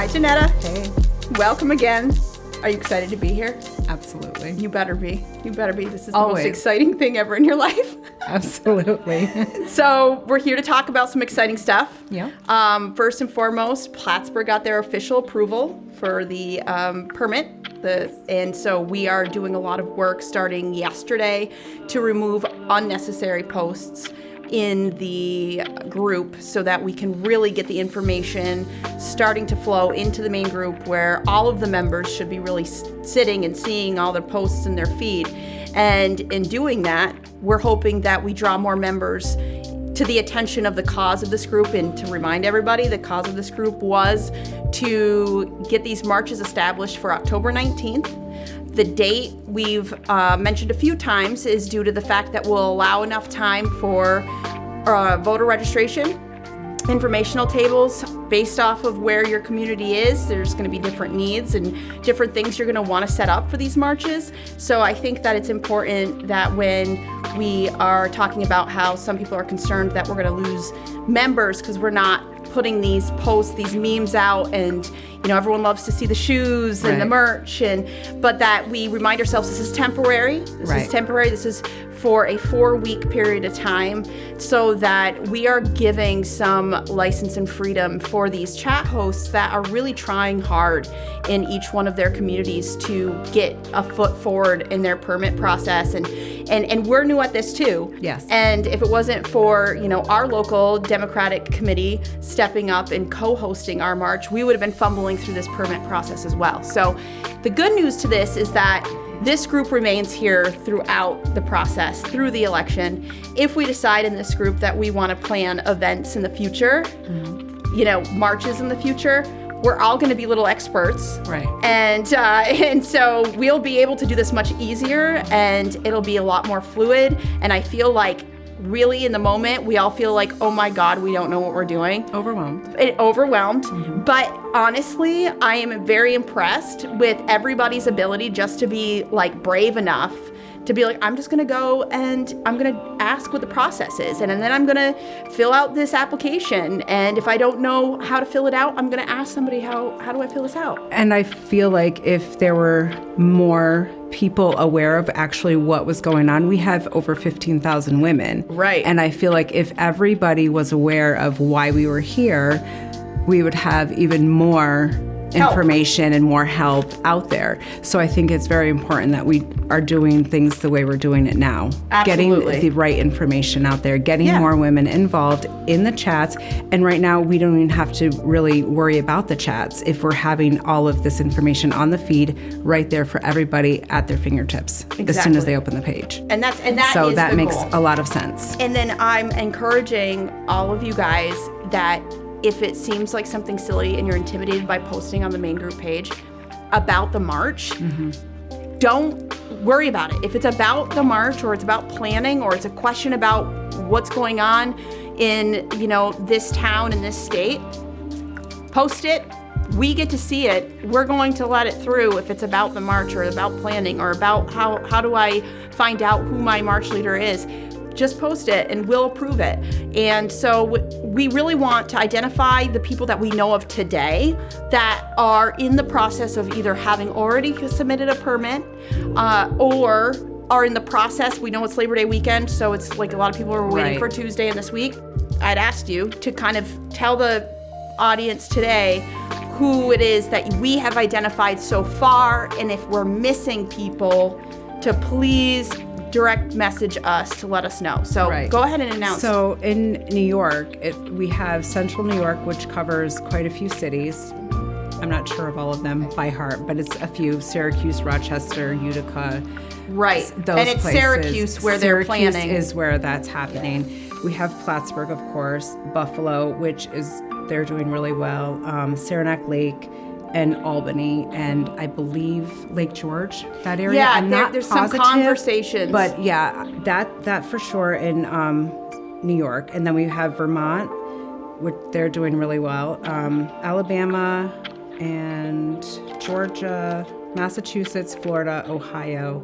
JJ, Netta. Hey. Welcome again. Are you excited to be here? Absolutely. You better be. You better be. This is Always. the most exciting thing ever in your life. Absolutely. So we're here to talk about some exciting stuff. Yeah. First and foremost, Plattsburgh got their official approval for the permit. And so we are doing a lot of work starting yesterday to remove unnecessary posts in the group so that we can really get the information starting to flow into the main group where all of the members should be really sitting and seeing all the posts in their feed. And in doing that, we're hoping that we draw more members to the attention of the cause of this group. And to remind everybody, the cause of this group was to get these marches established for October 19th. The date we've mentioned a few times is due to the fact that we'll allow enough time for voter registration, informational tables based off of where your community is. There's going to be different needs and different things you're going to want to set up for these marches. So I think that it's important that when we are talking about how some people are concerned that we're going to lose members because we're not putting these posts, these memes out, and everyone loves to see the shoes and the merch, but that we remind ourselves this is temporary. This is for a 4-week period of time, so that we are giving some license and freedom for these chat hosts that are really trying hard in each one of their communities to get a foot forward in their permit process. And we're new at this too. Yes. And if it wasn't for, our local Democratic committee stepping up and co-hosting our march, we would have been fumbling through this permit process as well. So the good news to this is that this group remains here throughout the process, through the election. If we decide in this group that we want to plan events in the future, marches in the future, we're all going to be little experts. Right. And so we'll be able to do this much easier, and it'll be a lot more fluid. And I feel like really in the moment, we all feel like, oh my God, we don't know what we're doing. Overwhelmed. Mm-hmm. But honestly, I am very impressed with everybody's ability just to be brave enough to be I'm just going to go and I'm going to ask what the process is. And then I'm going to fill out this application. And if I don't know how to fill it out, I'm going to ask somebody, how do I fill this out? And I feel like if there were more people aware of actually what was going on, we have over 15,000 women. Right. And I feel like if everybody was aware of why we were here, we would have even more information and more help out there. So I think it's very important that we are doing things the way we're doing it now. Absolutely. Getting the right information out there, getting more women involved in the chats. And right now, we don't even have to really worry about the chats if we're having all of this information on the feed right there for everybody at their fingertips as soon as they open the page. And that so is that the makes goal. a lot of sense. And then I'm encouraging all of you guys that if it seems like something silly and you're intimidated by posting on the main group page about the march, don't worry about it. If it's about the march or it's about planning or it's a question about what's going on in, this town and this state, post it. We get to see it. We're going to let it through if it's about the march or about planning or about how do I find out who my march leader is. Just post it and we'll approve it. And so we really want to identify the people that we know of today that are in the process of either having already submitted a permit or are in the process. We know it's Labor Day weekend, so it's like a lot of people are waiting for Tuesday and this week. I'd asked you to kind of tell the audience today who it is that we have identified so far, and if we're missing people, to please direct message us to let us know. So go ahead and announce. So in New York, we have Central New York, which covers quite a few cities. I'm not sure of all of them by heart, but it's a few: Syracuse, Rochester, Utica. Right. Those and it's places. Syracuse where they're planning. Syracuse is where that's happening. We have Plattsburgh, of course, Buffalo, they're doing really well, Saranac Lake, and Albany, and I believe Lake George, that area. Yeah, I'm not there's positive, some conversations. But yeah, that for sure in New York. And then we have Vermont, which they're doing really well. Alabama and Georgia, Massachusetts, Florida, Ohio,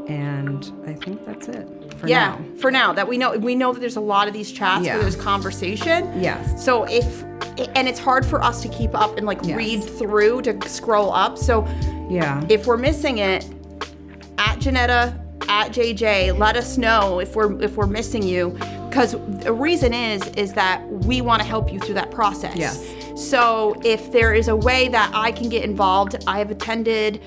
and I think that's it for now. For now, that we know that there's a lot of these chats where there's conversation. Yes. So if and it's hard for us to keep up and like read through to scroll up. So if we're missing it, at Janetta, at JJ, let us know if we're missing you, because the reason is that we want to help you through that process. Yes. So if there is a way that I can get involved, I attended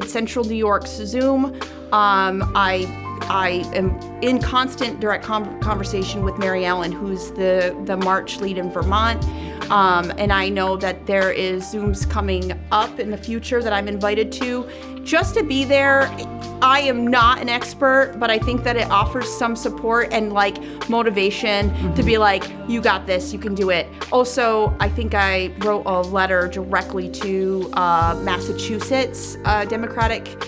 Central New York's Zoom. I am in constant direct conversation with Mary Ellen, who's the March lead in Vermont. And I know that there is Zooms coming up in the future that I'm invited to just to be there. I am not an expert, but I think that it offers some support and like motivation to be like, you got this, you can do it. Also, I think I wrote a letter directly to Massachusetts Democratic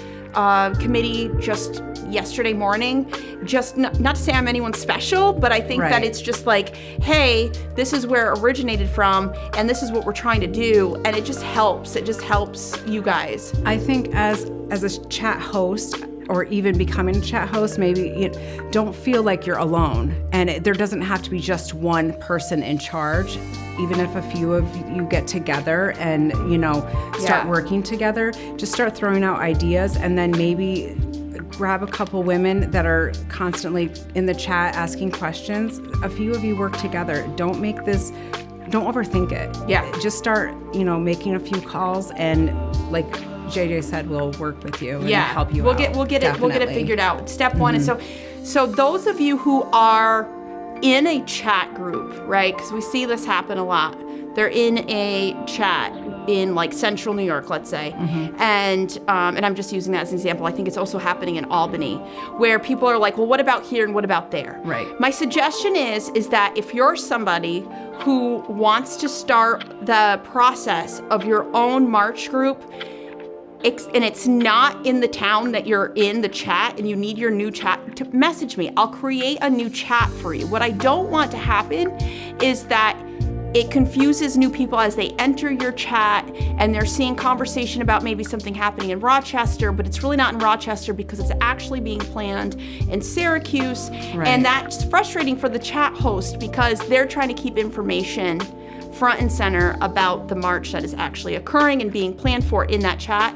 Committee just yesterday morning, just not to say I'm anyone special, but I think that it's just like, hey, this is where it originated from, and this is what we're trying to do, and it just helps you guys. I think as a chat host, or even becoming a chat host, maybe don't feel like you're alone, and there doesn't have to be just one person in charge. Even if a few of you get together and start working together, just start throwing out ideas, and then maybe grab a couple women that are constantly in the chat asking questions. A few of you work together. Don't overthink it. Yeah. Just start, making a few calls, and like JJ said, we'll work with you and help you out. We'll get it figured out. Step one is so those of you who are in a chat group, right? Because we see this happen a lot. They're in a chat in like Central New York, let's say, and I'm just using that as an example. I think it's also happening in Albany, where people are like, well, what about here and what about there? Right. My suggestion is that if you're somebody who wants to start the process of your own March group, and it's not in the town that you're in the chat, and you need your new chat, to message me. I'll create a new chat for you. What I don't want to happen is that it confuses new people as they enter your chat, and they're seeing conversation about maybe something happening in Rochester, but it's really not in Rochester because it's actually being planned in Syracuse. Right. And that's frustrating for the chat host because they're trying to keep information front and center about the march that is actually occurring and being planned for in that chat.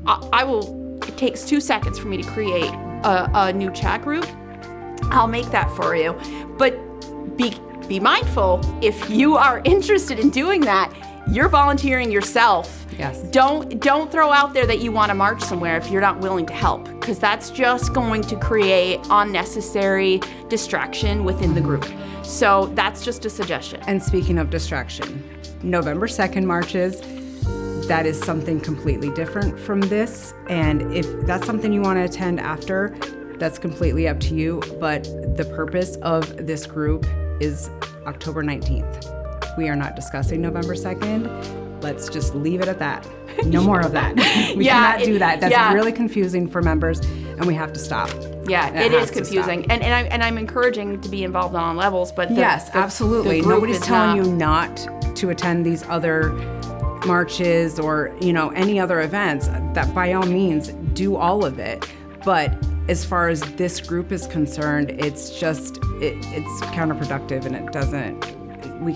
It takes 2 seconds for me to create a new chat group. I'll make that for you. But be mindful, if you are interested in doing that, you're volunteering yourself. Yes. Don't throw out there that you want to march somewhere if you're not willing to help, because that's just going to create unnecessary distraction within the group. So that's just a suggestion. And speaking of distraction, November 2nd marches, that is something completely different from this. And if that's something you want to attend after, that's completely up to you. But the purpose of this group is October 19th. We are not discussing November 2nd. Let's just leave it at that. No more of that. We cannot do that. That's really confusing for members, and we have to stop. Yeah, it is confusing. And I'm encouraging to be involved on all levels, but absolutely. Nobody's telling you not to attend these other marches or, any other events. That by all means, do all of it. But as far as this group is concerned, it's just it's counterproductive, and we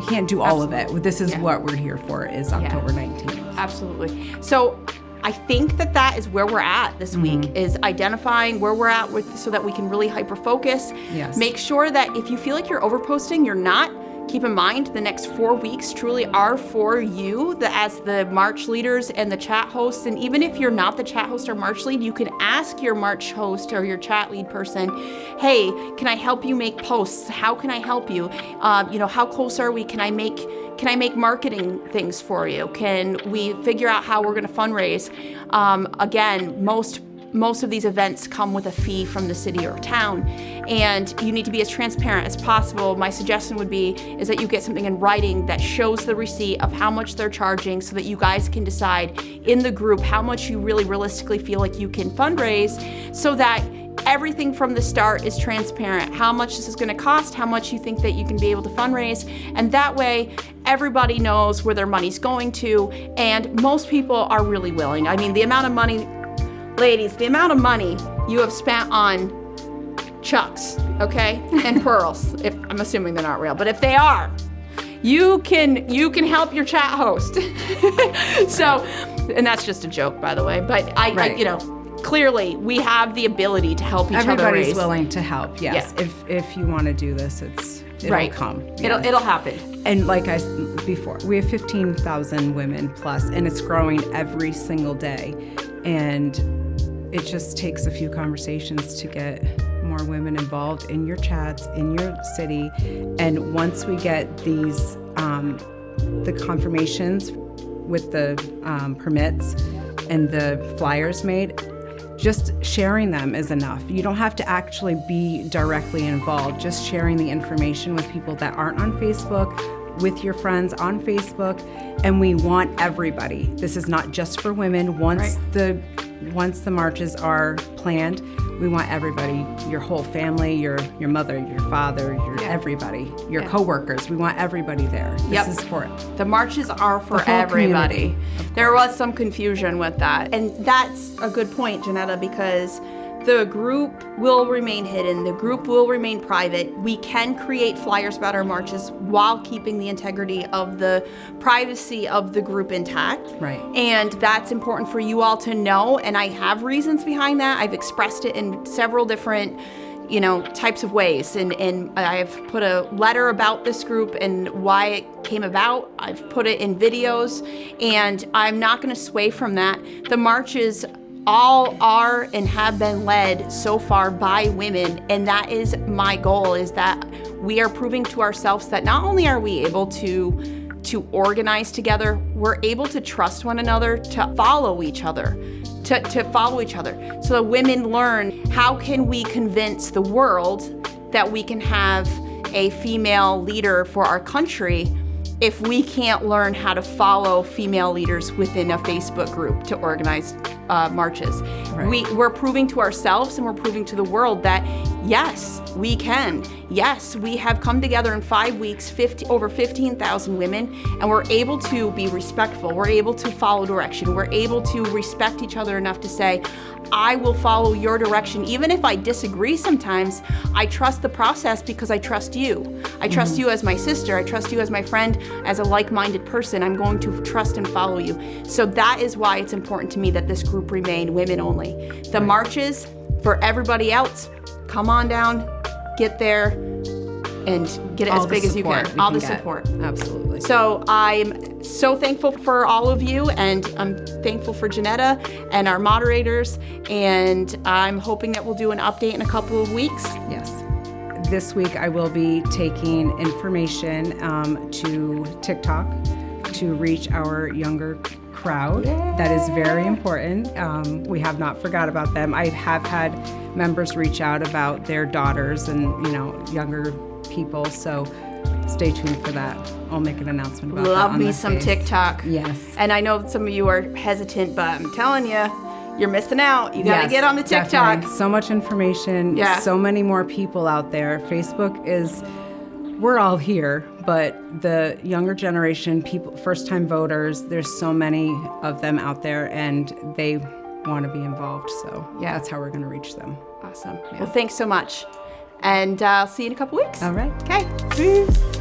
can't do all of it. This is what we're here for, is October 19th. Absolutely. So I think that is where we're at this week, is identifying where we're at so that we can really hyper-focus. Yes. Make sure that if you feel like you're overposting, you're not. Keep in mind, the next 4 weeks truly are for you as the March leaders and the chat hosts. And even if you're not the chat host or March lead, you can ask your March host or your chat lead person, hey, can I help you make posts? How can I help you? How close are we? Can I make marketing things for you? Can we figure out how we're going to fundraise? Again, most of these events come with a fee from the city or town, and you need to be as transparent as possible. My suggestion would be is that you get something in writing that shows the receipt of how much they're charging, so that you guys can decide in the group how much you really realistically feel like you can fundraise, so that everything from the start is transparent. How much this is going to cost, how much you think that you can be able to fundraise, and that way everybody knows where their money's going to, and most people are really willing. I mean, the amount of money, ladies, the amount of money you have spent on chucks, okay, and pearls, if I'm assuming they're not real, but if they are, you can help your chat host. So, and that's just a joke, by the way. But I clearly we have the ability to help each other. Everybody's willing to help. Yes. Yeah. If you want to do this, it'll come. Yes. It'll happen. And like I said before, we have 15,000 women plus, and it's growing every single day. And it just takes a few conversations to get more women involved in your chats, in your city. And once we get these, the confirmations with the permits and the flyers made, just sharing them is enough. You don't have to actually be directly involved. Just sharing the information with people that aren't on Facebook, with your friends on Facebook, and we want everybody. This is not just for women. Once the marches are planned, we want everybody, your whole family, your mother, your father, everybody, your coworkers. We want everybody there. This is for it. The marches are for everybody. There was some confusion with that. And that's a good point, Janetta, because the group will remain hidden. The group will remain private. We can create flyers about our marches while keeping the integrity of the privacy of the group intact. Right. And that's important for you all to know. And I have reasons behind that. I've expressed it in several different types of ways. And I've put a letter about this group and why it came about. I've put it in videos, and I'm not going to sway from that. The marches all are and have been led so far by women, and that is my goal, is that we are proving to ourselves that not only are we able to organize together, we're able to trust one another, to follow each other, to follow each other. So the women learn, how can we convince the world that we can have a female leader for our country if we can't learn how to follow female leaders within a Facebook group to organize marches? Right. We're proving to ourselves and we're proving to the world that yes, we can. Yes, we have come together in 5 weeks, over 15,000 women, and we're able to be respectful. We're able to follow direction. We're able to respect each other enough to say, I will follow your direction. Even if I disagree sometimes, I trust the process because I trust you. I trust you as my sister. I trust you as my friend, as a like-minded person. I'm going to trust and follow you. So that is why it's important to me that this group remain women only. The marches, for everybody else, come on down, get there, and get it as big as you can. All the support. Absolutely. So I'm so thankful for all of you, and I'm thankful for Janetta and our moderators, and I'm hoping that we'll do an update in a couple of weeks. Yes. This week I will be taking information to TikTok to reach our younger crowd. Yay. That is very important. We have not forgot about them. I have had members reach out about their daughters and younger people, so stay tuned for that. I'll make an announcement about that. Love me some TikTok. Yes. And I know some of you are hesitant, but I'm telling you, you're missing out. You got to get on the TikTok. Definitely. So much information. Yeah. So many more people out there. Facebook is, we're all here, but the younger generation, people, first-time voters, there's so many of them out there, and they want to be involved. So that's how we're going to reach them. Awesome. Yeah. Well, thanks so much. And I'll see you in a couple weeks. All right. Okay. Peace.